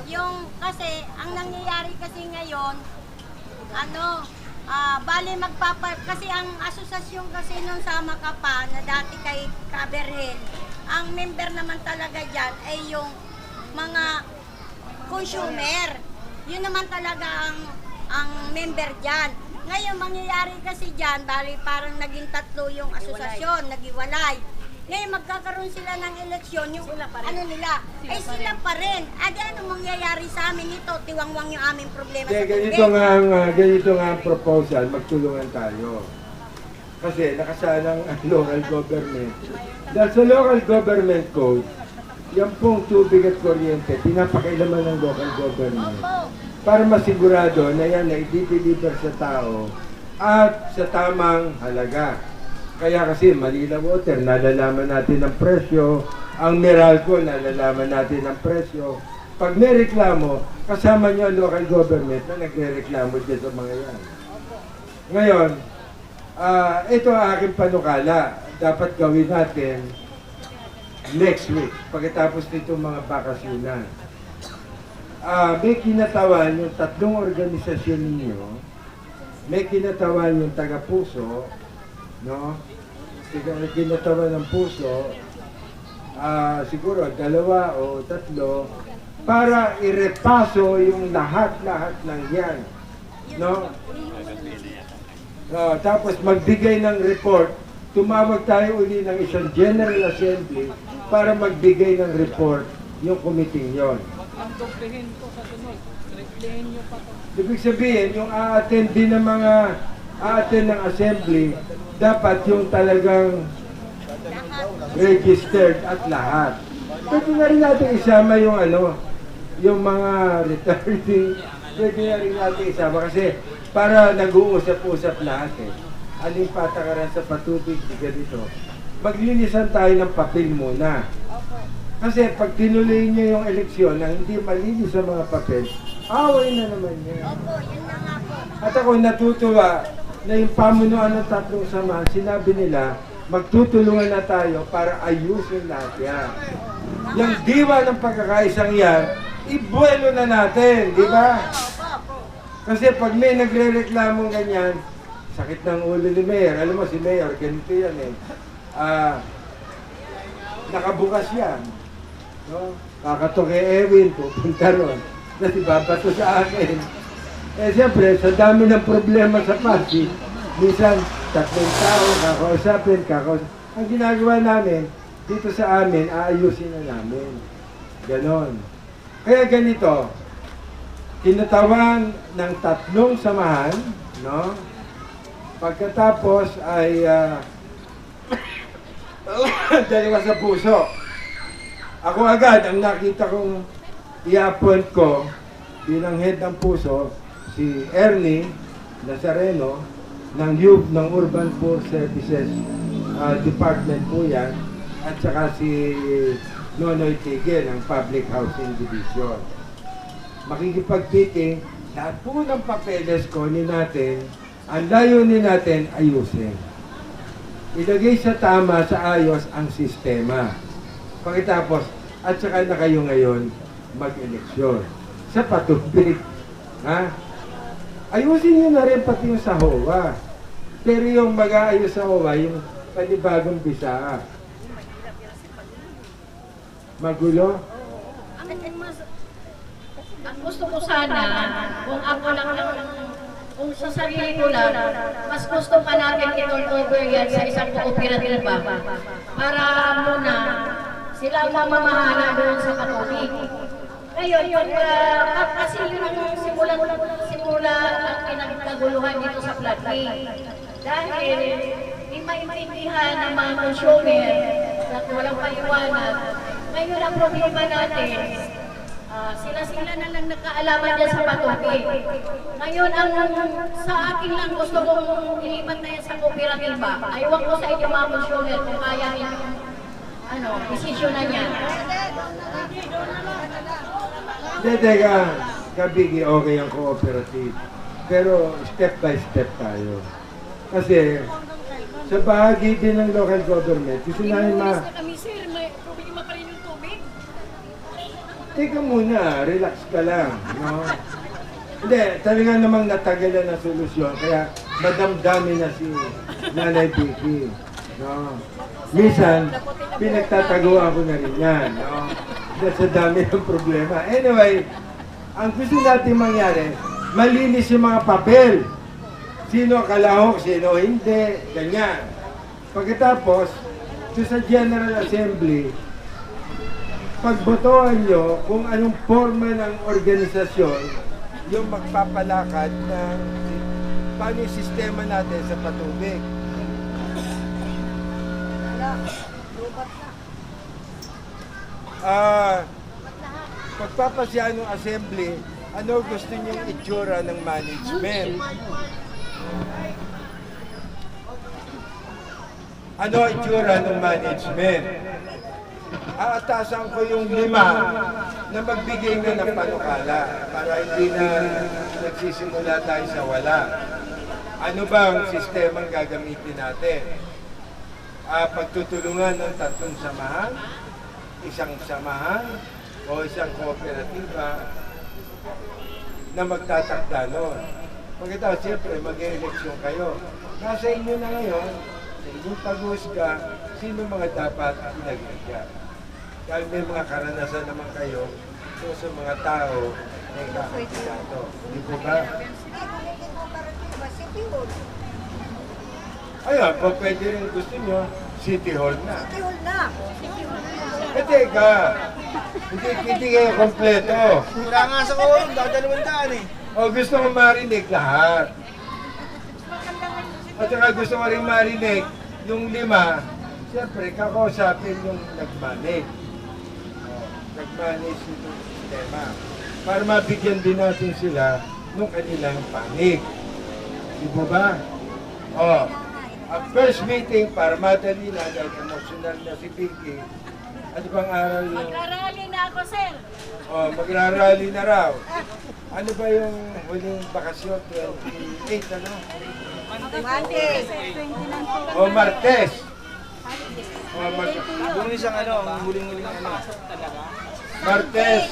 Yung kasi, ang nangyayari kasi ngayon, bali kasi ang asosasyon kasi nung sa Macapa na dati kay Caberhel, ang member naman talaga dyan ay yung mga consumer. Yun naman talaga ang member dyan. Ngayon, mangyayari kasi dyan, bali parang naging tatlo yung asosasyon, nagiwalay. Ngayon, magkakaroon sila ng eleksyon, yung sila pa rin. Ano mangyayari sa amin ito? Tiwangwang yung aming problema sa ganito nga ang proposal, magtulungan tayo. Kasi nakasalang ang local government. Dahil sa local government code, yan pong tubig at kuryente, pinapakailaman ng local government. Para masigurado na yan na i-deliver sa tao at sa tamang halaga. Kaya kasi Manila Water, nalalaman natin ang presyo. Ang Meralco, nalalaman natin ang presyo. Pag may reklamo, kasama nyo ang local government na nagre-reklamo dyan sa mga yan. Ngayon, ito ang aking panukala. Dapat gawin natin next week, pagkatapos nitong mga bakasyonan. May kinatawan yung tatlong organisasyon ninyo, may kinatawan yung taga-puso, no? Kinatawan ng puso, siguro 2 o 3, para irepaso yung lahat-lahat ng yan, no? Tapos magbigay ng report, tumawag tayo uli ng isang General Assembly para magbigay ng report yung committee yon. Ang doblehin ko sa sunod. Replehin nyo pa to. Ibig sabihin, yung a-attend din ng mga a-attend ng assembly, dapat yung talagang registered at lahat. Pwede na rin natin isama yung yung mga retarding. Pwede na rin natin isama kasi para nag-uusap-usap lahat eh. Aling patakaran sa patubig, di ganito. Maglinisan tayo ng papel muna. Kasi pag tinuloy niyo yung eleksyon na hindi malinis ang mga papel, away na naman yan. Opo, yun na nga po. At ako natutuwa na yung pamunuan ng tatlong samahan, sinabi nila, magtutulungan na tayo para ayusin lahat yan. Yung diwa ng pagkakaisang yan, ibuelo na natin, di ba? Kasi pag may nagre-reklamong ganyan, sakit ng ulo ni Mayor. Alam mo, si Mayor, ganito yan eh. Nakabukas yan. No? Kakato kay Ewin, pupunta ron. Kasi babato sa akin. Eh siyempre, sa dami ng problema sa Pasig, minsan, 3 tao, kakausapin. Ang ginagawa namin, dito sa amin, aayusin na namin. Ganon. Kaya ganito, tinatawan ng 3 samahan, no? Pagkatapos ay dalawa sa puso. Ako agad, ang nakita kong i-appoint ko bilang head ng puso, si Ernie Nazareno ng UP ng Urban Poor Services Department po yan, at saka si Nonoy Tigil ng Public Housing Division. Makikipag-meeting, lahat po ng papeles kunin natin, ang layunin natin ayusin. Ilagay sa tama, sa ayos ang sistema. Pagkatapos, at saka na kayo ngayon mag-eleksyon. Sa patubig. Ha? Ayusin nyo na rin pati yung sa HOA. Pero yung mag-aayos sa HOA, yung panibagong bisa. Magulo? Ang gusto ko sana, kung ako lang kung sa sarili ko lang, mas gusto pa natin i-turnover yan sa isang kooperatiba para muna sila ang mamamahala doon sa patubig. Ngayon, kasi yun ang simula ang pinagkaguluhan dito sa floodway. Dahil di maintindihan ng mga consumer na walang paliwanag. Ngayon ang problema natin, sila na lang nagkaalaman dyan sa patubig. Ngayon, sa akin lang gusto kong ilipat na yan sa kooperatiba. Aywan ko sa inyo mga consumer kung kaya desisyon na niya. Teka, Kabigi, okay ang cooperative. Pero step by step tayo. Kasi sa bahagi din ng local government, gusto namin kami sir, may problema pa rin yung tubig. teka muna, relax ka lang. No? Hindi, talaga namang natagalan na solusyon, kaya madamdami na si Nanay Vicky. No? Minsan, pinagtataguan ko na rin yan. No? Dahil sa dami ng problema. Anyway, ang gusto natin mangyari, malinis yung mga papel. Sino kalahok, sino hindi, ganyan. Pagkatapos, doon sa General Assembly, pagbotohan nyo kung anong forma ng organisasyon yung magpapalakad ng paano yung sistema natin sa patubig. Pagpapasya ng assembly, ano gusto niyong itsura ng management? Ano itsura ng management? Aatasan ko yung 5 na magbigay na ng panukala para hindi na nagsisimula tayo sa wala. Ano ba ang sistemang gagamitin natin? Pagtutulungan ng 3 samahan, 1 samahan, o 1 kooperatiba na magtatakda nun. Pagkatapos, siyempre, mag-eleksyon kayo. Nasa inyo na ngayon, sa inyong pag-husga, sino mga dapat pinag-igya. Dahil may mga karanasan naman kayo sa mga tao na ikakakilato. Hindi po ba? Ayun, kung pwede rin gusto nyo, City Hall na. City Hall na. Teka, hindi kayo kompleto. Wala nga sa korum, dadalawang daan eh. O gusto mo marinig lahat. At saka gusto mo rin marinig yung 5, siyempre kakausapin yung nag-manage. Nag-manage itong sistema. Para mabigyan din natin sila ng kanilang panig. Di ba ba? Ang first meeting para madali na dahil emotional na si Vicky. Ano bang aral yung... Magrarally na ako, sir. Magrarally na raw. Ano ba yung huling bakasyon? 28, ano? Monday. Martes. Yung isang ano, ang huling-huling ano. Martes.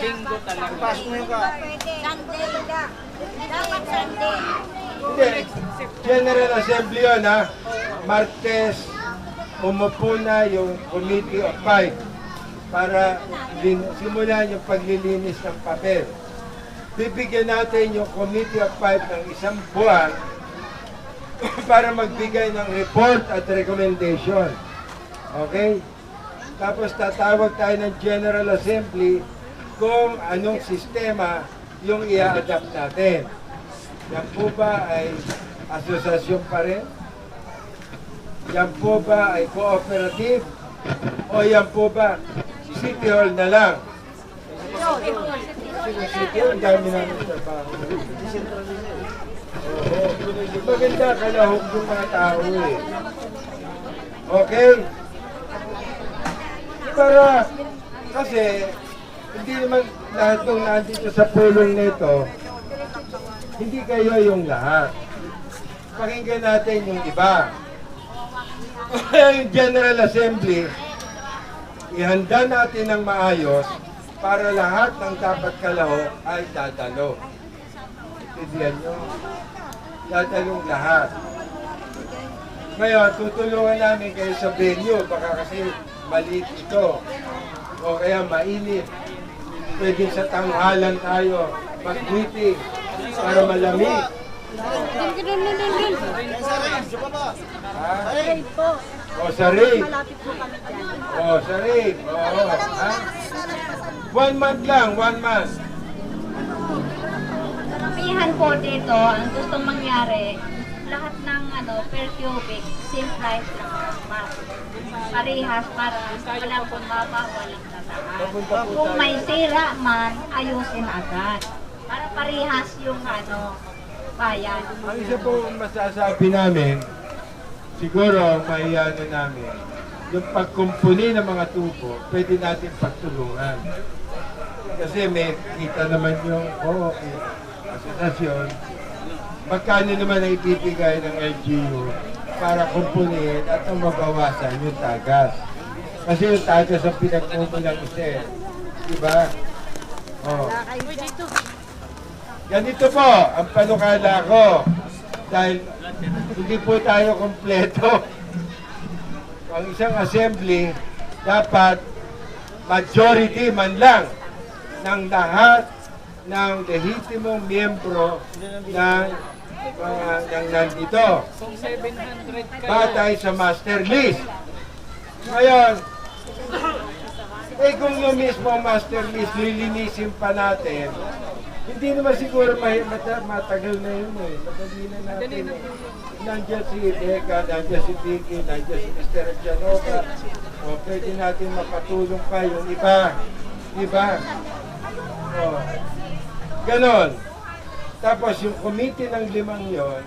Pasok mo yung ka. Sunday na. Dapat Sunday. Hindi. General Assembly yun, ha? Martes, umupo na yung Committee of 5 para simulan yung paglilinis ng papel. Bibigyan natin yung Committee of 5 ng 1 buwan para magbigay ng report at recommendation. Okay? Tapos tatawag tayo ng General Assembly kung anong sistema yung i-adapt natin. Yan po ba ay asosasyon pa rin? Yan po ba ay cooperative? O yan po ba City Hall na lang? City Hall, dami namin trabaho. Maganda kalahok yung mga tao eh. Okay? Para, kasi, hindi naman lahat ng nandito sa pulong nito, hindi kayo yung lahat. Pakinggan natin yung iba. Yung General Assembly, ihanda natin ng maayos para lahat ng dapat kalahok ay dadalo. Intindihan nyo? Dadalong lahat. Ngayon, tutulungan namin kayo sa venue, baka kasi maliit ito. O kaya mainit. Pwede sa tanghalan tayo, mag-meeting para malamig. Ha? O sa rave. O sa rave. Oo. Ha? 1 month lang, 1 month. Karamihan po dito, ang gustong mangyari, lahat ng per cubic, same price lang dapat. Parehas para walang bumaba, walang tataas. Kung may sira man, ayusin agad. Para parehas yung bayan. Ang isa po masasabi namin, siguro may namin, yung pagkumpuni ng mga tubo, pwede natin pagtulungan. Kasi may kita naman yung asosasyon, magkano naman ay ibibigay ng LGU para kumpunihin at ang mabawasan yung tagas. Kasi yung tagas ang pinagmumulang isa. Diba? Oh. Ganito po ang panukala ko. Dahil hindi po tayo kompleto. Ang isang assembly, dapat majority man lang ng lahat ng lehitimong miyembro ng nandito. Kung 700 kayo, Batay sa master list. Ngayon, kung yung mismo master list, lilinisin pa natin, hindi naman siguro matagal na yun eh. Madali na natin. Nandiyan si Becca, nandiyan si Vicky, nandiyan si Mr. Janova. O, pwede natin makatulong pa yung iba. Diba? O, ganon. Tapos yung committee ng 5 yon,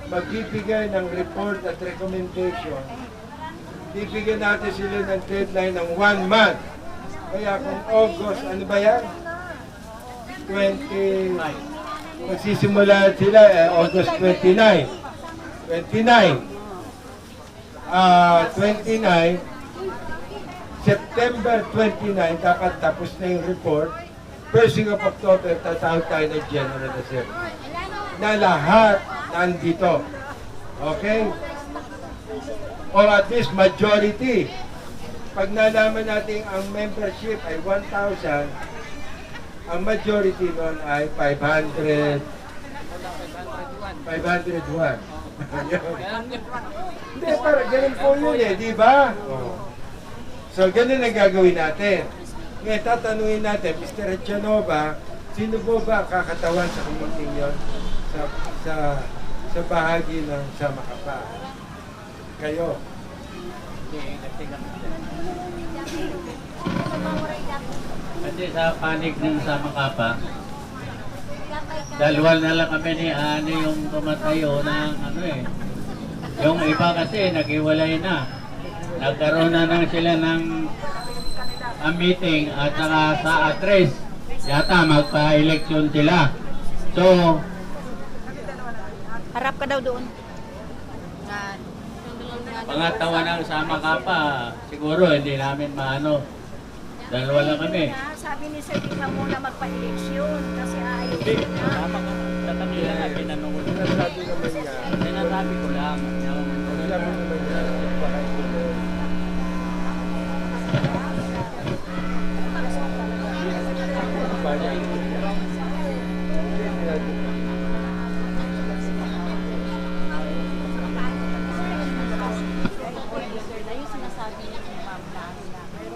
magbibigay ng report at recommendation. Bibigyan natin sila ng deadline ng 1 month. Kaya kung August, ano ba yan? 20, magsisimula sila August 29. 29. 29. September 29, dapat tapos na yung report. First week of October, tatawag tayo ng General Assembly. Na lahat nandito. Okay? Or at least majority. Pag nalaman natin ang membership ay 1,000, ang majority nun ay 500. 501. Hindi, para ganun po yun eh, di ba? Oh. So, ganun ang gagawin natin. Ngayon, tatanungin natin, Mr. Janova, sino po ba kakatawan sa committee yun? Sa bahagi ng Sama Kapa? Kayo. Kasi sa panig ng Sama Kapa, dalawa na lang kami ni Ani yung tumatayo ng ano eh. Yung iba kasi naghiwalay na. Nagkaroon na lang sila ng meeting at saka sa address. Yata magpa-election sila. So, Harap ka daw doon. pangatawa ng Sama Kapa, siguro hindi namin maano. Dalawa lang kami. Sabi ni Sir, di ka muna magpa-eleksyon kasi ayaw Hindi, na. tama ka. Tatangilan na pinanong ko. Sinasabi naman niya. Sinasabi ko lang. Sabi naman niya. Bahay ko na. Yung sinasabi niya kung ma'am na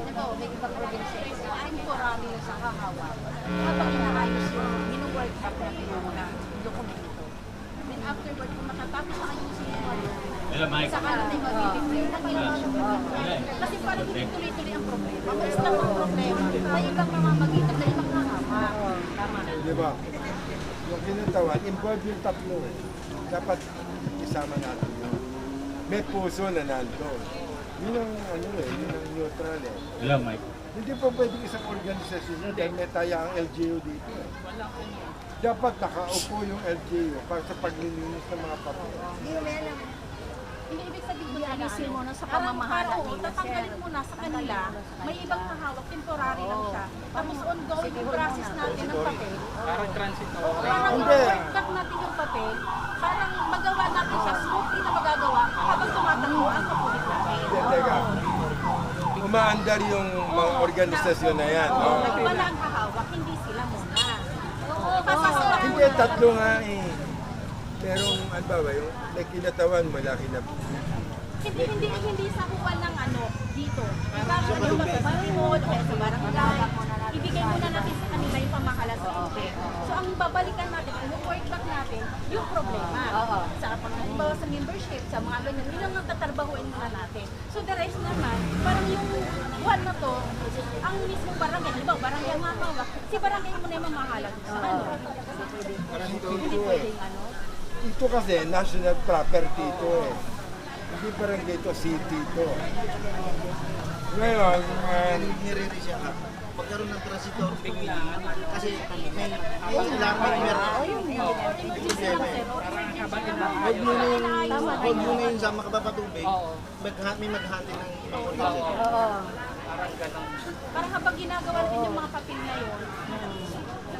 ito, may ibang organization ay temporary yung sa kahawak. Habang inaayos yung minu-workshop na pinuna dokumento. Then afterward, kung matatapos na kayong sinuwal, Hello, Mike. saka natin mag-declare na election. Kasi parang hindi tuloy-tuloy ang problema. Mas lang ang problema, may ibang mamamagitan na ibang kahawak. Tama. Di ba? Yung kinutawan, involved yung tatlo eh. Dapat isama natin yun. May puso na nandun. Yun ang ano eh, yun ang neutral eh. Hello, Mike. Hindi po pwedeng isang organisasyon yun dahil may taya ang LGU dito eh. Dapat nakaupo yung LGU para sa paglilinis ng mga papel. Hindi ibig sabihin alisin mo na sa pamamahala nila, tatanggalin mo na sa kanila, may ibang kahawak, temporary lang siya. Tapos ongoing yung process natin ng papel. parang transit na Parang Hindi. i-work natin yung papel, parang magawa natin siya, smoothly na magagawa habang tumatakbo ang kapulit natin. Hindi, teka. Umaandar yung mga organisasyon na yan. Oo, No? wala ang kahawak, hindi sila muna. Papasok Hindi, tatlo nga eh. Pero ano ba, yung may kinatawan, malaki na. Hindi sa kuwan ng ano dito. Iba sa barangay, kaya sa barangay. Ibigay muna natin sa kanila yung pamahalaan sa okay. So ang babalikan natin, ang work back natin, yung problema. Sa panghalimbawa sa membership, sa mga ganyan, yun ang tatarbahuin muna natin. So the rest naman, parang yung buwan na to, ang mismong barangay, halimbawa barangay ang hawak, si barangay mo na yung mamahalaan sa ano. Hindi pwedeng ano. Ito kasi national property ito eh. Hindi barangay ito, city ito. Ngayon, Niriri siya ka. Magkaroon ng transitor biglaan kasi may kailangan meron. Huwag mo na yung sama ka ba patubig, may maghati ng ibang organisasyon. Parang habang ginagawa natin yung mga papel na yun,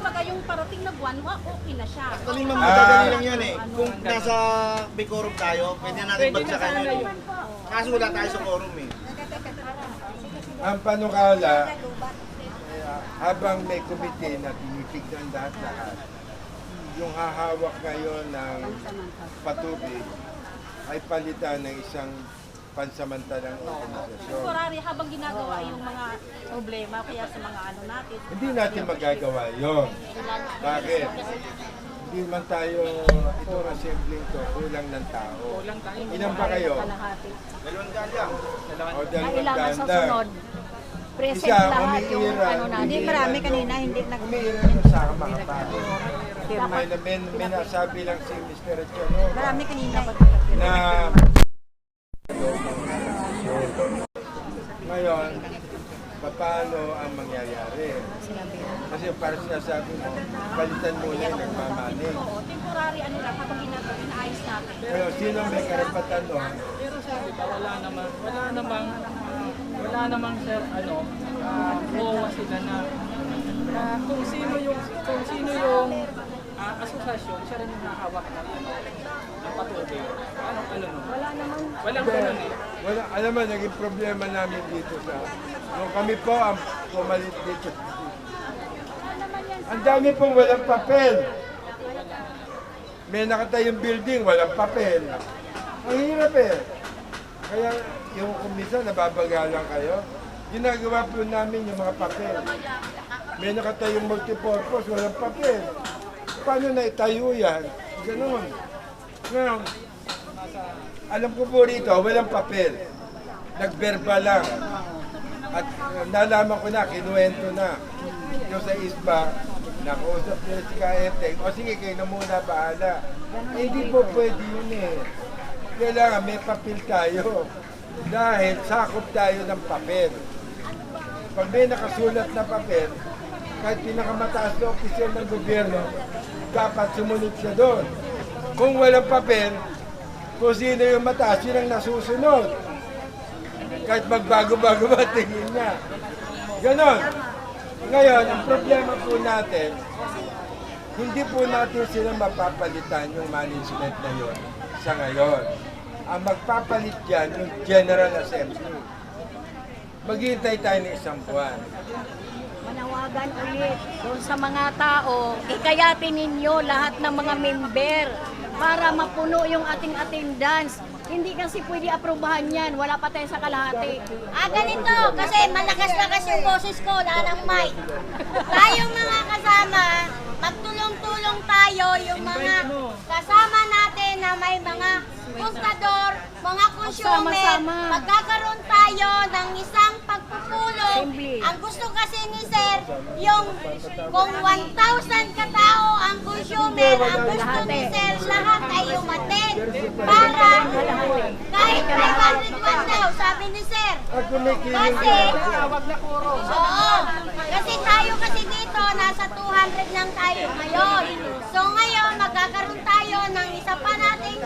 kumbaga yung parating na buwan, okay na siya. Actually, ma'am, madadali lang yan eh. Kung nasa Bicorum tayo, pwede natin Pwede na bagsakan sana yun. yun. Kaso wala tayo sa quorum eh. Ang panukala, habang may komite na tinitignan lahat-lahat, yung hahawak ngayon ng patubig ay palitan ng isang pansamantalang organisasyon. Temporary habang ginagawa yung mga problema kaya sa mga ano natin. Hindi natin magagawa yon. Bakit? Hindi man tayo, itong assembly to, kulang ng tao. Kulang tayo. Ilan ba kayo? Dalawang gandang. O dalawang Kailangan sa ganda. sunod. Present Isa, lahat yung umiira. ano natin. Hindi, marami kanina, hindi Umiira yung sa makapagod. May nasabi lang si Mr. Echano Marami kanina. na ngayon, paano ang mangyayari? Kasi para sinasabi mo, balitan muna yung nagmamaning. Oo, temporary ano lang habang ginagawa, inaayos natin. Pero sino may karapatan nun? Pero sir, di ba, wala namang sir, MOA sila na kung sino yung asosasyon, siya rin yung nahawak ng patubig. Ano nun? Walang ganun eh. Wala, alam mo, naging problema namin dito sa... Nung kami po ang pumalit dito. Ang dami pong walang papel. May nakatayong building, walang papel. Ang hirap eh. Kaya yung kumisa, nababagalan kayo. Ginagawa po namin yung mga papel. May nakatayong multipurpose, walang papel. Paano na itayo yan? Ganun. Ngayon, alam ko po rito, walang papel. Nagberba lang. At nalaman ko na, kinuwento na. Yung sa ISBA, nakausap nila si Kaeteng, o sige, kayo na muna, bahala. Hindi po pwede yun eh. Kailangan may papel tayo. Dahil sakop tayo ng papel. Pag may nakasulat na papel, kahit pinakamataas na opisyal ng gobyerno, dapat sumunod siya doon. Kung walang papel, kung sino yung mataas, yun ang nasusunod. Kahit magbago-bago ba tingin niya. Ganon. Ngayon, ang problema po natin, hindi po natin sila mapapalitan yung management na yun sa ngayon. Ang magpapalit dyan, yung General Assembly. Maghihintay tayo ng isang buwan. Manawagan ulit doon sa mga tao, ikayatin ninyo lahat ng mga member para mapuno yung ating attendance. Hindi kasi pwede aprobahan yan, wala pa tayo sa kalahati. Ganito, kasi malakas-lakas yung boses ko, wala ng mic. Tayong mga kasama, magtulong-tulong tayo, yung mga kasama natin na may mga kontador, mga consumer, Sama-sama. magkakaroon tayo ng isang pagpupulong. Assembly. Ang gusto kasi ni Sir, yung kung 1,000 katao ang consumer, ang gusto ni Sir, lahat ay umattend. Para kahit 501 daw, sabi ni Sir. At kumikiling Kasi, Tawag na kuro. oo, kasi tayo kasi dito, nasa 200 lang tayo ngayon. So ngayon, magkakaroon tayo ng isa pa nating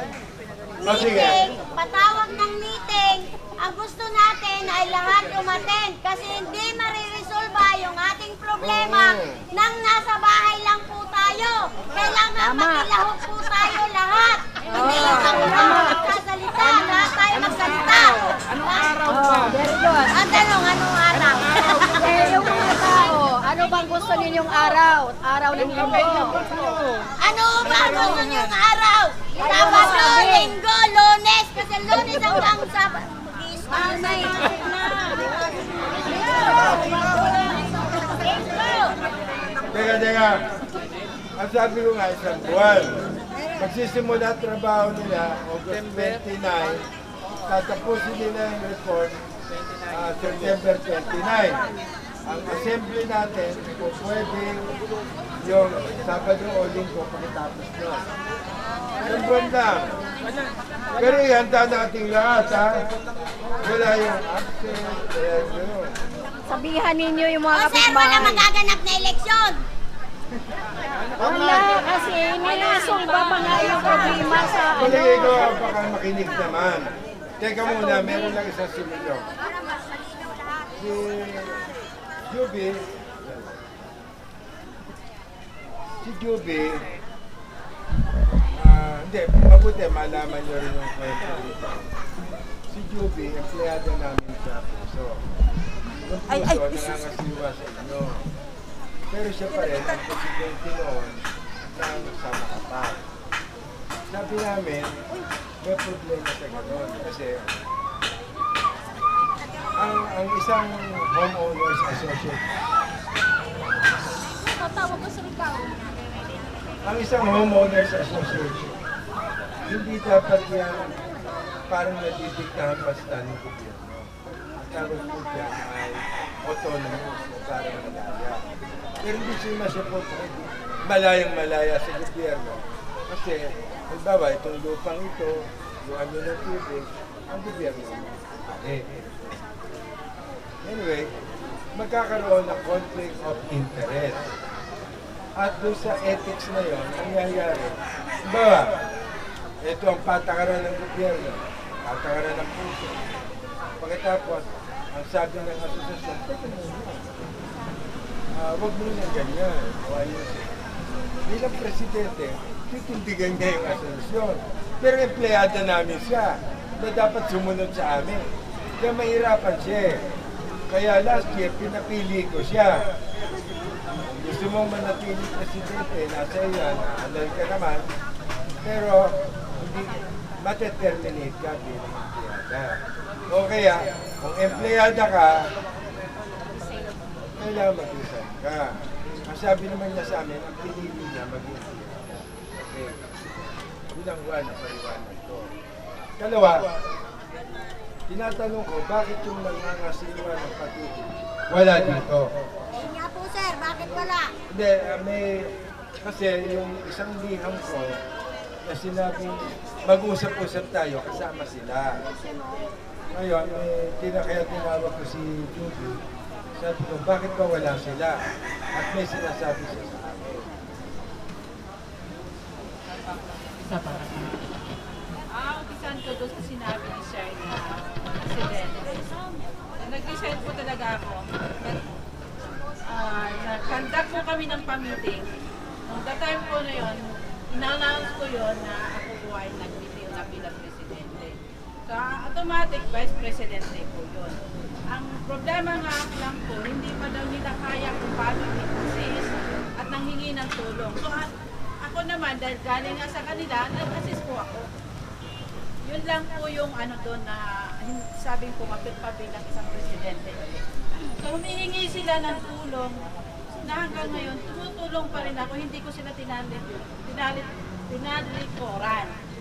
meeting, patawag ng meeting. Ang gusto natin ay lahat umattend kasi hindi mariresolba yung ating problema nang nasa bahay lang po tayo. Kailangan makilahok po tayo lahat. Hindi yung ako magsasalita, lahat tayo magsalita. Anong araw ba? Very good. Ang tanong, anong araw? Yung mga tao, ano bang gusto ninyong araw? Araw ng linggo. Ano ba ang gusto niyong araw? Sabado, Linggo, Lunes, kasi Lunes hanggang Sabado. Teka. Ang sabi ko nga, isang buwan. Magsisimula trabaho nila, August 29. Tatapusin nila yung report, September 29. Ang assembly natin, kung pwede, yung Sabado o Linggo, pagkatapos nyo. Isang buwan lang. Pero ihanda natin lahat, ha? Wala yung absent, kaya gano'n. Sabihan ninyo yung mga O sir, wala kapitbahay. magaganap na eleksyon. Wala, kasi niresolba pa nga yung problema sa Palagay ko, baka makinig naman. Teka muna, meron lang isang similyo. Si Juby, Si Juby, hindi, mabuti malaman nyo rin yung kwento dito. Si Juby, empleyado namin sa puso. Yung puso, nangangasiwa sa inyo. Pero siya pa rin ang presidente noon ng Sama Kapal. Sabi namin, may problema sa gano'n kasi ang isang homeowners association, ang isang homeowners association, hindi dapat yan parang nadidiktahan basta ng gobyerno. Ang tawag po dyan ay autonomous o parang malaya. Pero hindi siya masipot malayang-malaya sa gobyerno. Kasi, halimbawa, itong lupang ito, yung ano ng tubig, ang gobyerno. Anyway, magkakaroon ng conflict of interest. At doon sa ethics na yun, nangyayari. Halimbawa, ito ang patakaran ng gobyerno, patakaran ng puso. Pagkatapos, ang sabi ng asosasyon, huwag mo nang ganyan, o ayusin. Bilang presidente, titindigan niya yung asosasyon. Pero empleyado namin siya, na dapat sumunod sa amin. Kaya mahirapan siya. Kaya last year, pinapili ko siya. Gusto mong manatili presidente, nasa iyo, nahalal ka naman. Pero, hindi, mateterminate ka bilang empleyada. O kaya, kung empleyada ka, kailangan mag-resign ka. Ang sabi naman niya sa amin, ang pinili niya maging empleyada. Okay. Bilang na paliwanag ko. Kalawa, tinatanong ko, bakit yung nangangasiwa ng patuloy wala dito? Yun nga po sir, bakit wala? Hindi, kasi yung isang liham ko na sinabing mag-usap-usap tayo, kasama sila. Ngayon, kaya tinawag ko si Judy. Sabi ko, bakit ba wala sila? At may sinasabi siya sa akin. Umpisan ko doon sa sinabi ni Sir na presidente. Nag-resign po talaga ako. Nag-conduct po kami ng pa-meeting. Nung time po na yun, in-announce ko yun na ako po ay nag-meeting na bilang presidente. So, automatic vice presidente po yun. Ang problema nga lang po, hindi pa daw nila kaya kung paano i-assist at nanghingi ng tulong. So, ako naman, dahil galing nga sa kanila, nag-assist po ako. Yun lang po yung ano doon na sabing kumapit pa bilang isang presidente. So, humihingi sila ng tulong na hanggang ngayon, tumutulong pa rin ako. Hindi ko sila tinalikuran.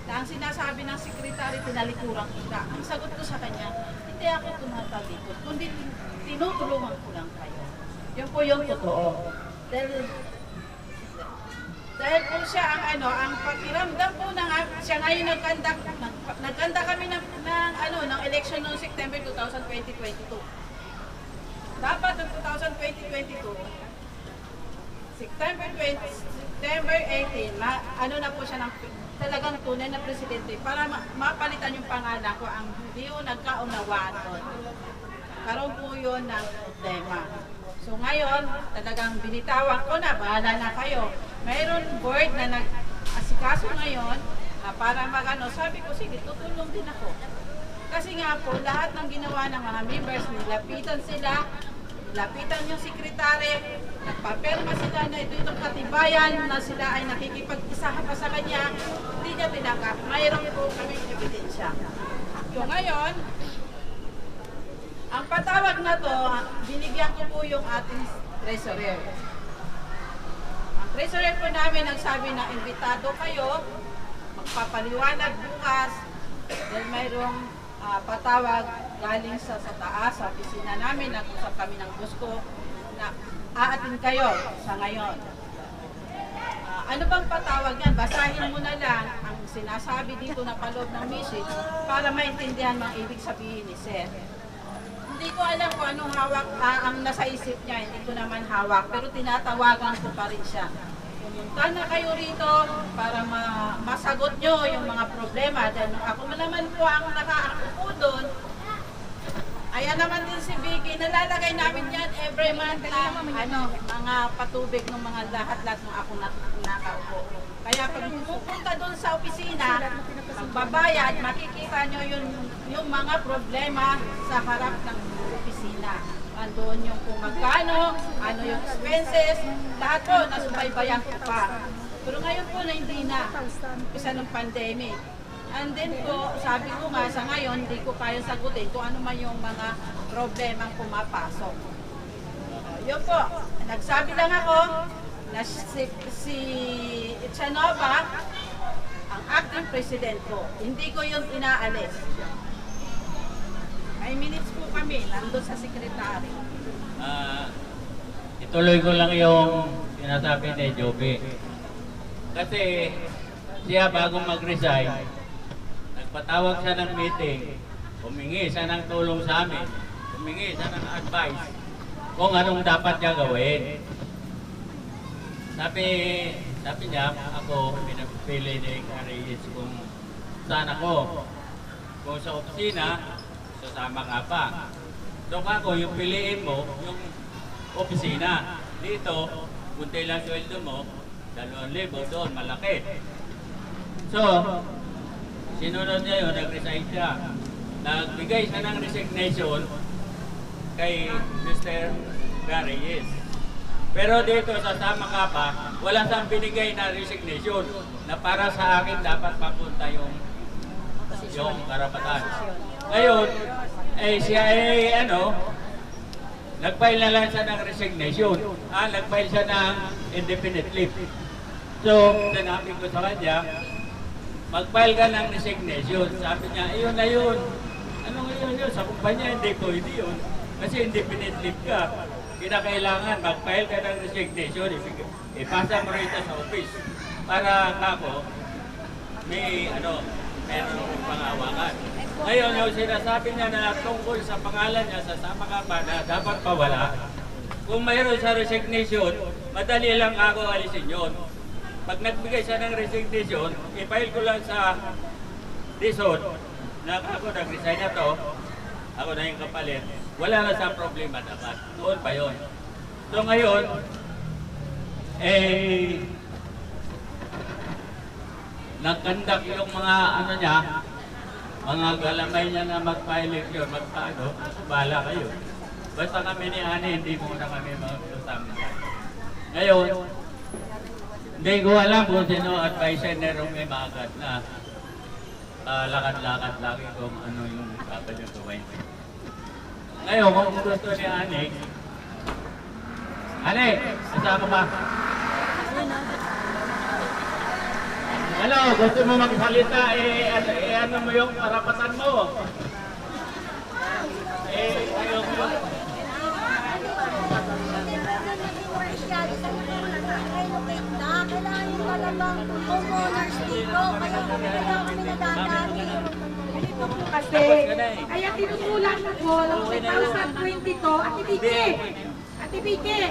Na ang sinasabi ng sekretary, tinalikuran kita. Ang sagot ko sa kanya, hindi ako tumatalikod, kundi tinutulungan ko lang kayo. Yun po yung totoo. Dahil po siya ang ang pakiramdam po ng siya ngayon nagkanda kami ng election noong September 2022. Dapat noong 2022, September 18, na po siya ng talagang tunay na presidente para mapalitan yung pangalan ko ang hindi ko nagkaunawaan doon. Karoon po yun ng problema. So ngayon, talagang binitawan ko na, bahala na kayo. Mayroon board na nag-asikaso ngayon na para sabi ko, sige, tutulong din ako. Kasi nga po, lahat ng ginawa ng mga members, nilapitan sila, lapitan yung sekretary, nagpapirma sila na itong katibayan na sila ay nakikipag-isahan pa sa kanya, hindi niya tinanggap. Mayroon po kami ebidensya. So ngayon, ang patawag na to, binigyan ko po yung ating treasurer. Ang treasurer po namin nagsabi na imbitado kayo, magpapaliwanag bukas, dahil mayroong patawag galing sa taas, sa opisina namin, nag-usap kami ng boss ko na aatin kayo sa ngayon. Ano bang patawag yan? Basahin mo na lang ang sinasabi dito na paloob ng message para maintindihan mo ang ibig sabihin ni Sir. Hindi ko alam kung anong hawak ang nasa isip niya, hindi ko naman hawak, pero tinatawagan ko pa rin siya. Pumunta na kayo rito para masagot nyo yung mga problema. Dahil nung ako naman po ang nakaupo doon, Kaya naman din si Vicky, nalalagay namin yan every month na mga patubig ng mga lahat-lahat ng ako nakaupo. Kaya pag pupunta doon sa opisina, magbabayad, makikita nyo yung mga problema sa harap ng opisina. Andoon yung kung magkano, ano yung expenses, lahat po nasubaybayan ko pa. Pero ngayon po na hindi na, isa ng pandemic. And then po, sabi ko nga sa ngayon, hindi ko kaya sagutin kung ano man yung mga problemang pumapasok. Yun po, nagsabi lang ako na si Echanova, ang acting president ko. Hindi ko yun inaalis. May minutes po kami, nandun sa secretary. Ituloy ko lang yung sinasabi ni Joby. Kasi siya bago mag-resign, nagpatawag siya ng meeting, humingi siya ng tulong sa amin, humingi siya ng advice kung anong dapat niya gawin. Sabi niya, ako pinapili ni Reyes kung saan ako. Kung sa opisina, sasama ka pa. So ako, yung piliin mo, yung opisina. Dito, kunti lang sweldo mo, 2,000 doon, malaki. So, sinunod niya yun, nag-resign siya. Nagbigay siya ng resignation kay Mr. Reyes. Pero dito sa Sama ka pa, wala siyang binigay na resignation na para sa akin dapat papunta yung karapatan. Ngayon, siya nag-file na lang siya ng resignation. Nag-file siya ng indefinite leave. So, sinabi ko sa kanya, mag-file ka ng resignation. Sabi niya, ayun na yun. Anong yun? Sa kumpanya, hindi yun. Kasi indefinite leave ka. Kinakailangan, mag-file ka ng resignation. Ipasa mo rito sa office. Para kako, meron pangawakan. Ngayon, yung sinasabi niya na tungkol sa pangalan niya sa Sama ka pa na dapat pawala, kung mayroon sa resignation, madali lang ako alisin yun. Pag nagbigay siya ng resignation, i-file ko lang sa DSOD na ako nag-resign na to, ako na yung kapalit, wala na sa problema dapat. Doon pa yun. So ngayon, nagkandak yung mga niya, mga galamay niya na mag-file yun, bahala kayo. Basta kami ni Ani, hindi muna kami mag-usama. Ngayon, hindi ko alam kung sino advisor na Rumi Magat na lakad-lakad lagi kung ano yung dapat yung gawin. Ngayon, kung gusto ni Ani, kasama ba? Hello, gusto mo magsalita, ano mo yung karapatan mo? Ayaw mo. Kailangan yung talagang homeowners dito, kaya kami nadadali. Ito po kasi, kaya tinutulan ko ng 2022, Ate Vicky,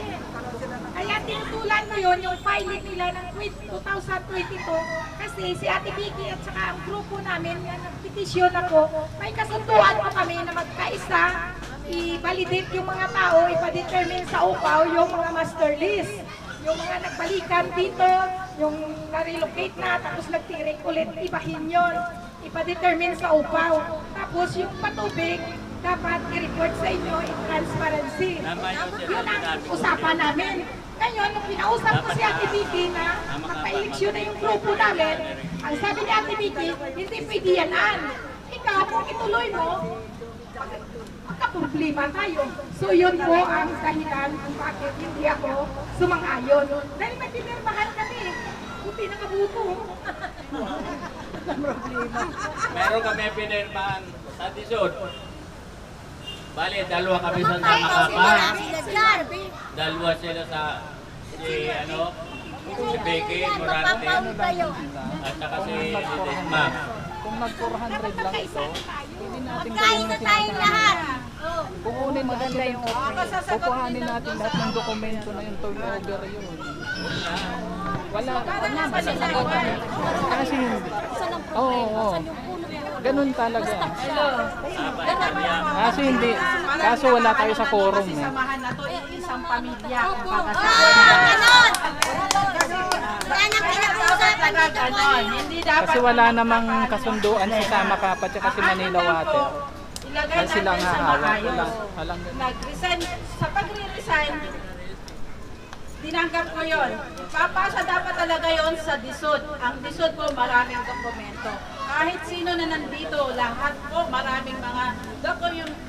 kaya tinutulan mo yun, yung filing nila ng 2022, kasi si Ate Vicky at saka ang grupo namin, yan nagpetisyon ako, may kasunduan po kami na magkaisa, i-validate yung mga tao, ipa-determine sa upaw yung mga master list. Yung mga nagbalikan dito, yung na-relocate na, tapos nagtirik ulit, ibahin yun. Ipa-determine sa upaw. Tapos yung patubig, dapat i-report sa inyo in transparency. Yun ang usapan namin. Ngayon, nung pinausap ko si Ate Vicky na magpa-eleksyon na yung grupo namin, ang sabi ni Ate Vicky, hindi pwede yanan. Ikaw, kung ituloy mo, magka-problema tayo. So yun po ang dahilan kung bakit hindi ako sumang-ayon. Dahil may pinirmahan kami. Buti nakabuto. Meron kami pinirmahan sa DSOD. Bale, dalawa kami sa Sama ka pa. Dalawa sila sa si Becky Morante at saka si Desma. Kung nag-400 lang ito, hindi natin Magkain na tayong lahat. kukunin maganda yung kukuhanin natin lahat ng dokumento na yung turnover yun. Wala naman kasi oo. Ganun talaga. Kasi hindi. Kaso wala tayo sa forum Kasi eh. samahan na to, isang pamilya. Ganon! Yan ang pinag-uusapan Dapat dito. ganon. Hindi dapat. Kasi wala namang kasunduan si Sama Kapat at si Manila Water. Ilagay Dahil sila natin nga sa hawak. maayos. Walang Nag-resign, sa pagre-resign, tinanggap ko yon. Papasa dapat talaga yon sa DSUD. Ang DSUD po maraming dokumento. Kahit sino na nandito, lahat po maraming mga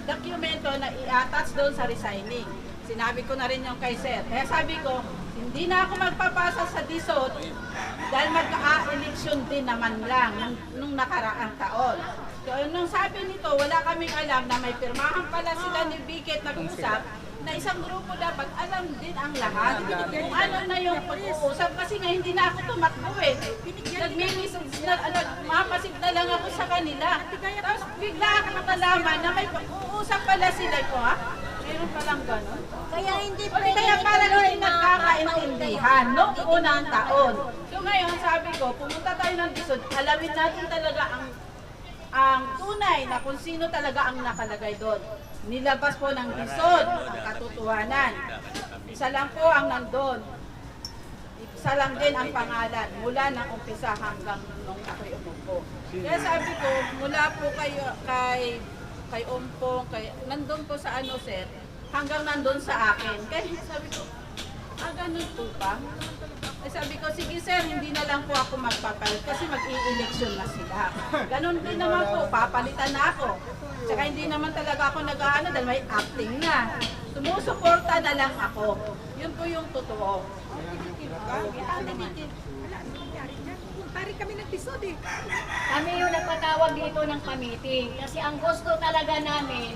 dokumento na i-attach doon sa resigning. Sinabi ko na rin yung kay Sir. Kaya sabi ko, hindi na ako magpapasa sa DSUD dahil magka-election din naman lang nung nakaraang taon. So, nung sabi nito, wala kaming alam na may pirmahan pala sila ni Biket nag-usap na isang grupo dapat alam din ang lahat. Kung ano na yung pag-uusap kasi nga hindi na ako tumakbo eh. Nag-message na, mamasig na lang ako sa kanila. Tapos bigla ako nalaman na may pag-uusap pala sila ko ha. Meron palang gano'n. Kaya hindi Kaya parang hindi nagkakaintindihan noong unang taon. So ngayon sabi ko, pumunta tayo ng DSUD, alamin natin talaga ang tunay na kung sino talaga ang nakalagay doon. Nilabas po ng DSUD ang katotohanan. Isa lang po ang nandun. Isa lang din ang pangalan mula ng umpisa hanggang nung ako'y umupo. Kaya sabi ko, mula po kay Ompong, nandun po sa ano sir, hanggang nandun sa akin. Kaya sabi ko, ganun po ba? Eh sabi ko, sige sir, hindi na lang po ako magpapalit kasi mag-i-election na sila. Ganun din naman po, papalitan na ako. Tsaka hindi naman talaga ako nag-ano dahil may acting na. Sumusuporta na lang ako. Yun po yung totoo. Pari kami nag-DSUD eh. Kami yung nagpatawag dito ng committee kasi ang gusto talaga namin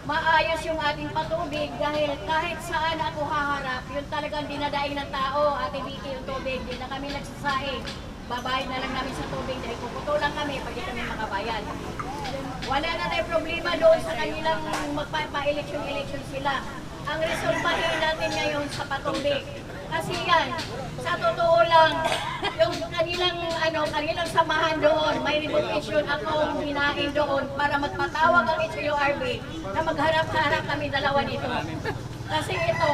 maayos yung ating patubig dahil kahit saan ako haharap, yun talagang dinadaing ng tao, Ate Vicky yung tubig, di na kami nagsasaing. Babayad na lang namin sa tubig dahil puputulan kami pag di kami makabayad. Wala na tayong problema doon sa kanilang magpa-election sila. Ang resolbahin natin ngayon sa patubig. Kasi yan, sa totoo lang, yung kanilang samahan doon, may revocation akong hinahin doon para magpatawag ang HURB na magharap-harap kami dalawa nito. Kasi ito,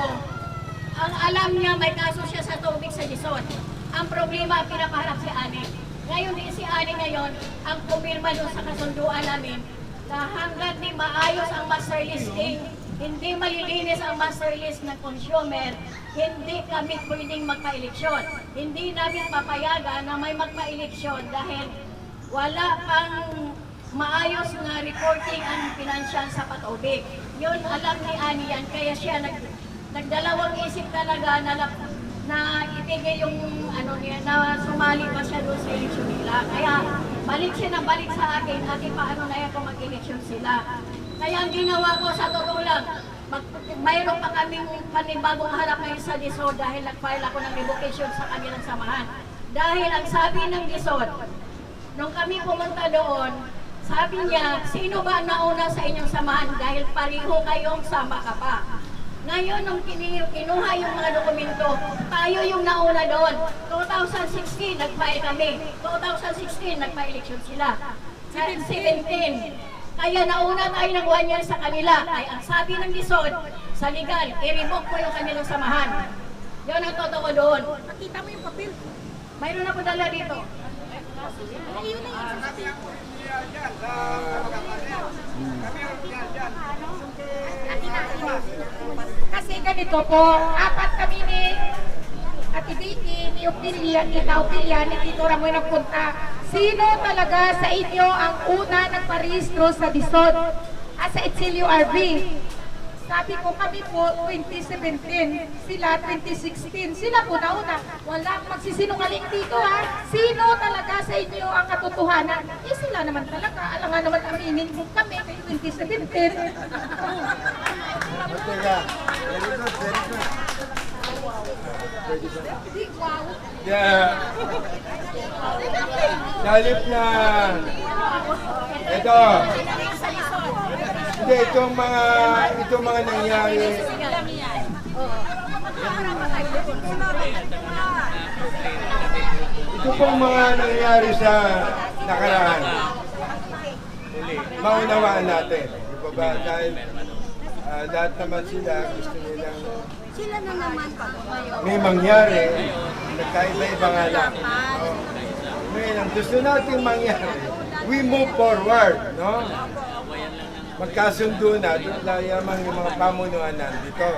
ang alam niya may kaso siya sa tubig sa DSUD. Ang problema ang pinapaharap si Ani. Ngayon din si Ani ngayon, ang pumirma doon sa kasunduan namin na hanggang di maayos ang master listing, hindi malilinis ang master list ng consumer, hindi kami pwedeng magpa-eleksyon. Hindi namin papayagan na may magpa-eleksyon dahil wala pang maayos na reporting ang financial sa patubig. Yun alam ni Ani yan, kaya siya nagdalawang isip talaga na itigil yung niya, na sumali pa siya doon sa eleksyon nila. Kaya balik siya na balik sa akin, ati paano na yan kung mag-eleksyon sila. Kaya ang ginawa ko sa totoo lang, mayroon pa kaming panibagong harap ngayon sa DSUD dahil nag-file ako ng revocation sa kanilang samahan. Dahil ang sabi ng DSUD, nung kami pumunta doon, sabi niya, sino ba ang nauna sa inyong samahan dahil pareho kayong sama ka pa. Ngayon, nung kinuha yung mga dokumento, tayo yung nauna doon. 2016, nag-file kami. 2016, nagpa-election sila. 17. Kaya nauna tayo ng 1 year sa kanila. Ay ang sabi ng DSUD, sa legal, i-revoke ko yung kanilang samahan. Yun ang totoo doon. Nakita mo yung papel. Mayroon ako dala dito. Ayun na yung sasabihin ko. Kasi ganito po, apat kami ni Ate Vicky, ni Opilia, ni Opilia, ni Tito Ramoy nagpunta. Sino talaga sa inyo ang una nagparehistro sa DSUD at sa HLURB? Sabi ko kami po 2017, sila 2016, sila po nauna. Wala magsisinungaling dito ha. Sino talaga sa inyo ang katotohanan? Eh sila naman talaga. Alam nga naman aminin mo kami kay 2017. Yeah. Salip na. Ito. Hindi, itong mga nangyari. ito pong mga nangyayari sa nakaraan, maunawaan natin. Di ba ba? Dahil lahat naman sila gusto nilang Sila na naman pa. may mangyari, nagkaiba-iba nga lang. No? Ngayon, ang gusto natin mangyari, we move forward, no? Magkasundo na, doon layamang yung mga pamunuan nandito.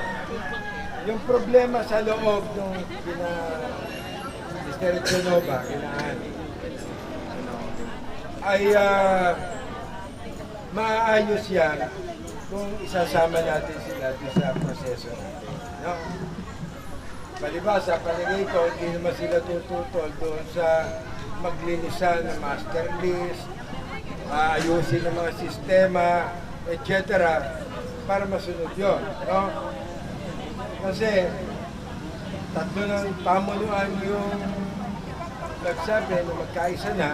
Yung problema sa loob ng Mr. Genova, ay maayos yan kung isasama natin sila sa proseso natin. No? Palibasa, palagay ko, hindi naman sila tututol doon sa maglinisan ng master list, ayusin ng mga sistema, etc. para masunod yun. No? Kasi tatlo ng pamunuan yung nagsabi na magkaisa na,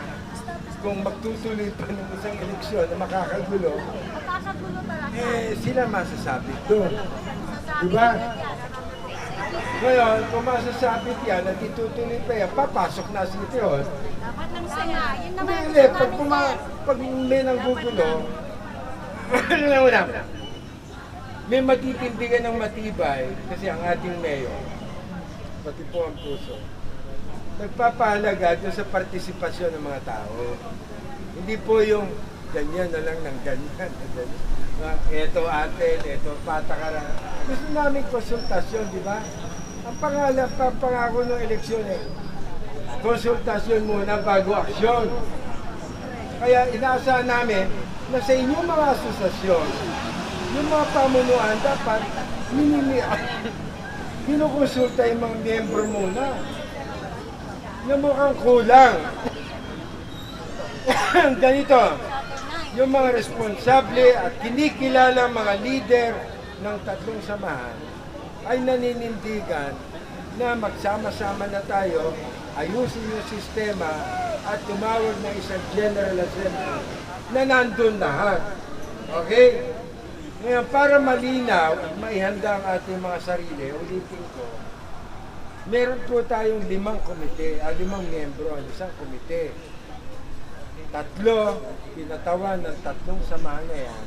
kung magtutuloy pa ng isang eleksyon na makakagulo, sila masasabit doon. Diba? Ngayon, kung masasabit yan at itutuloy pa yan, papasok na si City Hall. Dapat nang saya. Yun naman ang Hindi, sinabi pag may nanggugulo, ano na una, may matitindigan ng matibay kasi ang ating mayor, pati po ang puso, nagpapahalaga doon sa partisipasyon ng mga tao. Hindi po yung ganyan na lang ng ganyan. Ito atin, ito patakaran. Gusto namin konsultasyon, di ba? Ang pangalan, pangako ng eleksyon konsultasyon muna bago aksyon. Kaya inaasahan namin na sa inyong mga asosasyon, yung mga pamunuan dapat kinukonsulta yung mga miyembro muna. Yung mukhang kulang. Ganito, yung mga responsable at kinikilala mga leader ng tatlong samahan ay naninindigan na magsama-sama na tayo, ayusin yung sistema at tumawag na isang General Assembly na nandun lahat. Okay? Ngayon, para malinaw at maihanda ang ating mga sarili, ulitin ko, meron po tayong 5 komite, 5 miyembro, isang komite. 3, pinatawan ng 3 samahan na yan,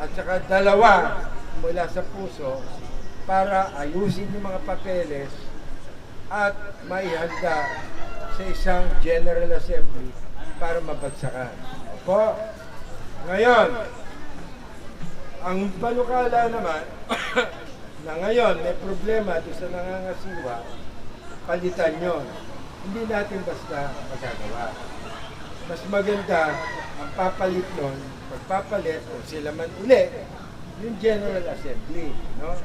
at saka 2 mula sa puso para ayusin yung mga papeles at maihanda sa isang General Assembly para mabagsakan. Opo. Ngayon, ang panukala naman na ngayon may problema doon sa nangangasiwa, palitan yun. Hindi natin basta magagawa. Mas maganda ang papalit nun, magpapalit kung sila man uli, yung General Assembly. No?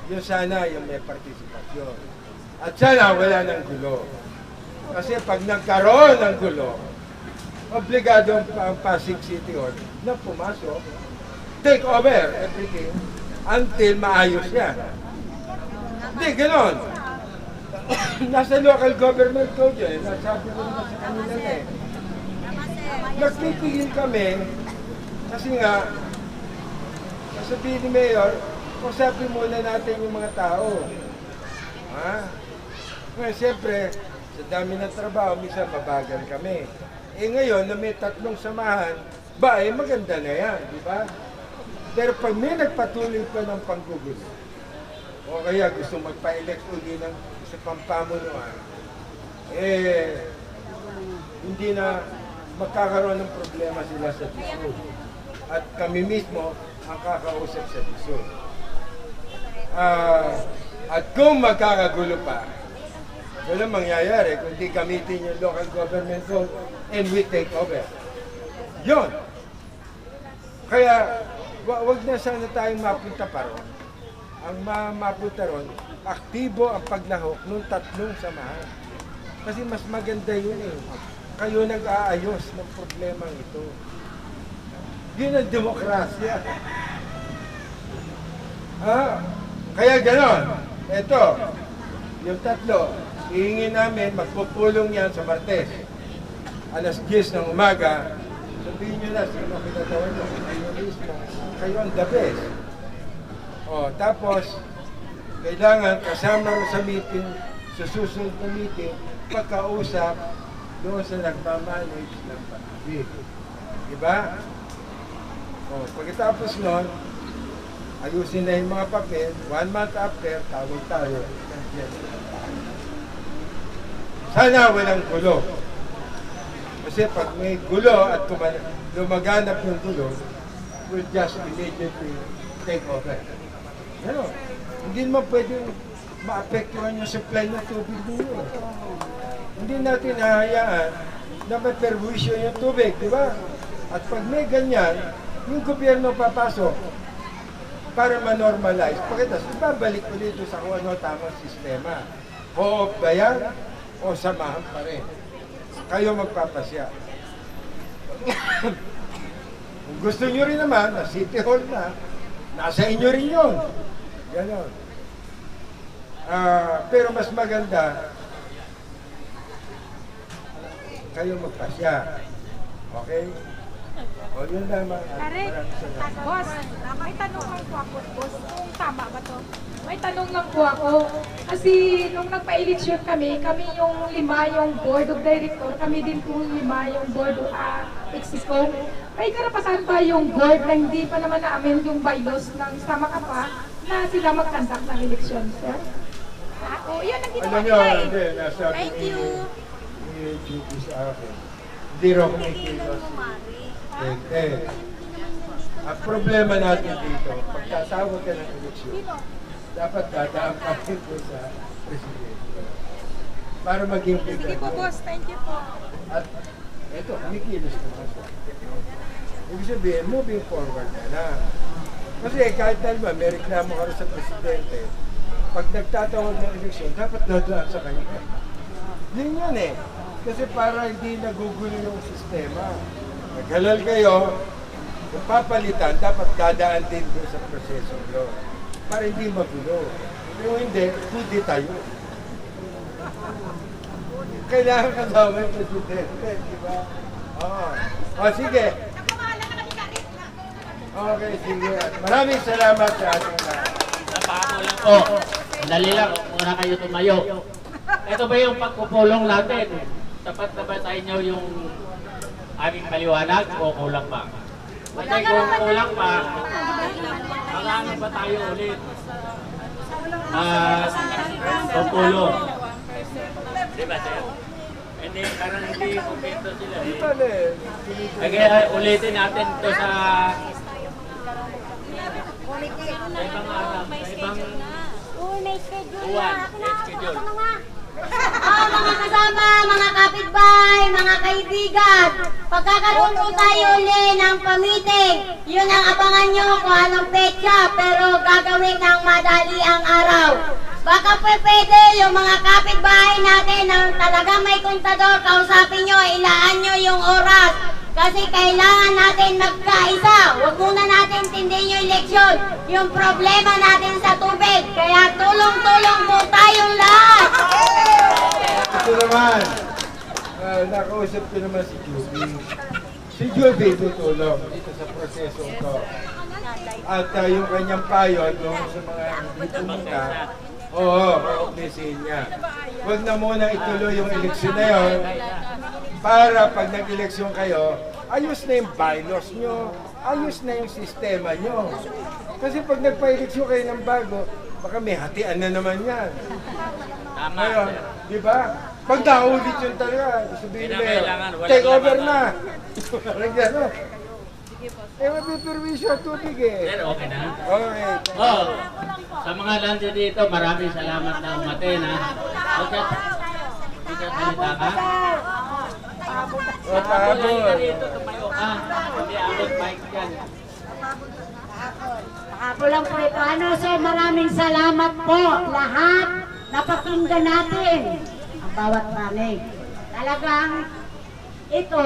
Yung sana yung may partisipasyon. At sana wala ng gulo. Kasi pag nagkaroon ng gulo, obligado ang Pasig City Hall na pumasok, take over everything until maayos yan. Hindi, ganon. Nasa local government code yun. Nasabi ko naman sa kanila eh. Nagpipigil kami kasi nga sabihin ni Mayor, usapin muna natin yung mga tao. Ngayon, siyempre, sa dami ng trabaho, minsan mabagal kami. Ngayon, na may 3 samahan, maganda na yan, di ba? Pero pag may nagpatuloy pa ng panggugulo, o kaya gusto magpa-elect uli ng sa pampamunuan, hindi na magkakaroon ng problema sila sa DSUD. At kami mismo ang kakausap sa DSUD. At kung magkakagulo pa, walang mangyayari kundi gamitin yung local government code and we take over. Yun. Kaya, wag na sana tayong mapunta pa ron. Ang mapunta ron, aktibo ang paglahok ng 3 samahan. Kasi mas maganda yun eh. Kayo nag-aayos ng problemang ito. Yun ang demokrasya. Kaya ganon. Ito, yung 3, hihingin namin, magpupulong yan sa Martes. Alas 10 ng umaga, sabihin nyo na, sino pinatawan nyo? Kayo ang the best. Tapos, kailangan kasama rin sa meeting, sa susunod na meeting, makipagkausap doon sa nagmamanage ng pag-ibig. Diba? O, pagkatapos nun, ayusin na yung mga papel, 1 month after, tawag tayo. Sana walang gulo. Kasi pag may gulo at lumaganap yung gulo, we'll just immediately take over. Ano? Hindi naman pwedeng maapektuhan yung supply ng tubig ninyo. Hindi natin hahayaan na may perwisyo yung tubig, di ba? At pag may ganyan, yung gobyerno papasok para ma-normalize. Pagkatapos, ibabalik ulit sa kung ano tamang sistema. O ba yan? O samahan pa rin. Kayo magpapasya. Kung gusto nyo rin naman, na City Hall na, nasa inyo rin yun. Ganon. Pero mas maganda, kayo magpasya. Okay? O yun lamang. Pare, boss, may tanong lang po ako, boss, kung tama ba to? May tanong lang po ako, kasi nung nagpa-eleksyon kami yung 5 yung board of director, kami din po 5 yung board of exco. May karapatan ba yung board na hindi pa naman na-amend yung bylaws ng sama ka pa na sila mag-conduct ng eleksyon, sir? O, yan ang ginawa Alam nyo, nila hindi, eh. nasa Thank you. duty sa akin. Hindi rin ako nakikilos. Ang problema natin dito, pagkatawag ka ng eleksyon, dapat dadaan pa rin po sa presidente. Para maging Sige po, boss. Thank you po. At eto, kumikilos naman siya. Ibig sabihin, moving forward na. Kasi kahit naman, may reklamo ka rin sa presidente, pag nagtatawag ng eleksyon, dapat dadaan sa kanya. Yun yan eh. Kasi para hindi nagugulo yung sistema. Naghalal kayo, kung papalitan, dapat dadaan din doon sa proseso yun. Para hindi magulo. Kung hindi, hindi tayo. Kailangan kasama yung presidente, di ba? Oo. O, sige. Okay, sige. Maraming salamat sa ating lahat. Napako lang po. Dali lang, muna kayo tumayo. Ito ba yung pagpupulong natin? Tapat na ba sa inyo yung aming paliwanag o kulang pa? Kasi kung kulang pa, mag-ano ba tayo ulit? Pupulong. Di ba, sir? Hindi, parang hindi kumpento sila eh. Kaya ulitin natin ito sa ibang araw, sa ibang May schedule buwan. na. May schedule. Mga kasama, mga kapitbahay, mga kaibigan, pagkakaroon po tayo uli ng pamiting. Yun ang abangan nyo kung anong petsa, pero gagawin ng madali ang araw. Baka pwede yung mga kapitbahay natin na talagang may kontador, kausapin nyo, ilaan nyo yung oras. Kasi kailangan natin magkaisa. Huwag muna natin tindihin yung eleksyon. Yung problema natin sa tubig. Kaya tulong-tulong po tayong lahat. Ito naman, nakausap ko naman si Juby. Si Juby tutulong dito sa proseso ito. At yung kanyang payo doon sa mga hindi pumunta, oblisin niya. Huwag na muna ituloy yung eleksyon na yun para pag nag-eleksyon kayo, ayos na yung bylaws nyo, ayos na yung sistema nyo. Kasi pag nagpa-eleksyon kayo ng bago, baka may hatian na naman yan. Tama. Ngayon, di ba? Pag naulit yun talaga, sabihin nila, Kailangan, walang take over laban. na. Parang gano'n. Eh, mapiperwisyo ang tubig eh. Sir, okay na? Okay. Oh, sa mga landi dito, maraming salamat na umaten ha. Okay. Hindi ka salita ka? O, pahabol. Dito, tumayo ka. Hindi abot mic yan. Ako lang po ito. Sir, maraming salamat po. Lahat napakinggan natin ang bawat panig. Talagang ito,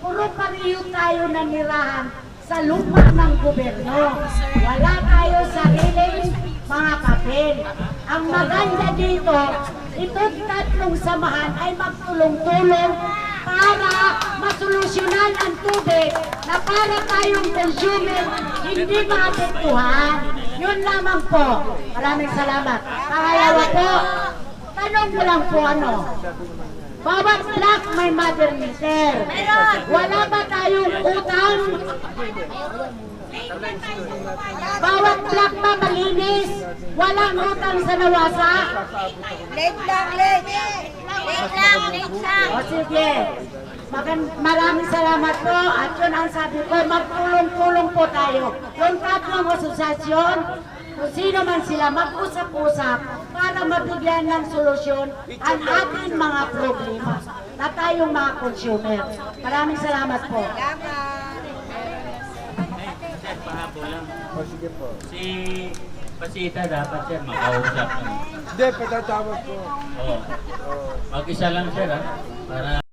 puro pareho tayo nanirahan sa lupa ng gobyerno. Wala tayo sariling mga papel. Ang maganda dito, itong tatlong samahan ay magtulong-tulong para masolusyonan ang tubig na para tayong consumer hindi maapektuhan. Yun lamang po. Maraming salamat. Pangalawa po, Tanong ko lang po bawat block may mother meter. Wala ba tayong utang? Bawat block ba malinis? Walang utang sa nawasa? Late lang, late. Late lang. O sige. Maraming salamat po at yun ang sabi ko, magtulong-tulong po tayo. Yung tatlong asosasyon, kung sino man sila, mag-usap-usap para mabigyan ng solusyon ang ating mga problema na tayong mga consumer. Maraming salamat po. Sir, pahabol lang. O sige po. Si Pasita dapat sir, makausap. Hindi, patatawag ko. Oo. Mag-isa lang sir, ha? Para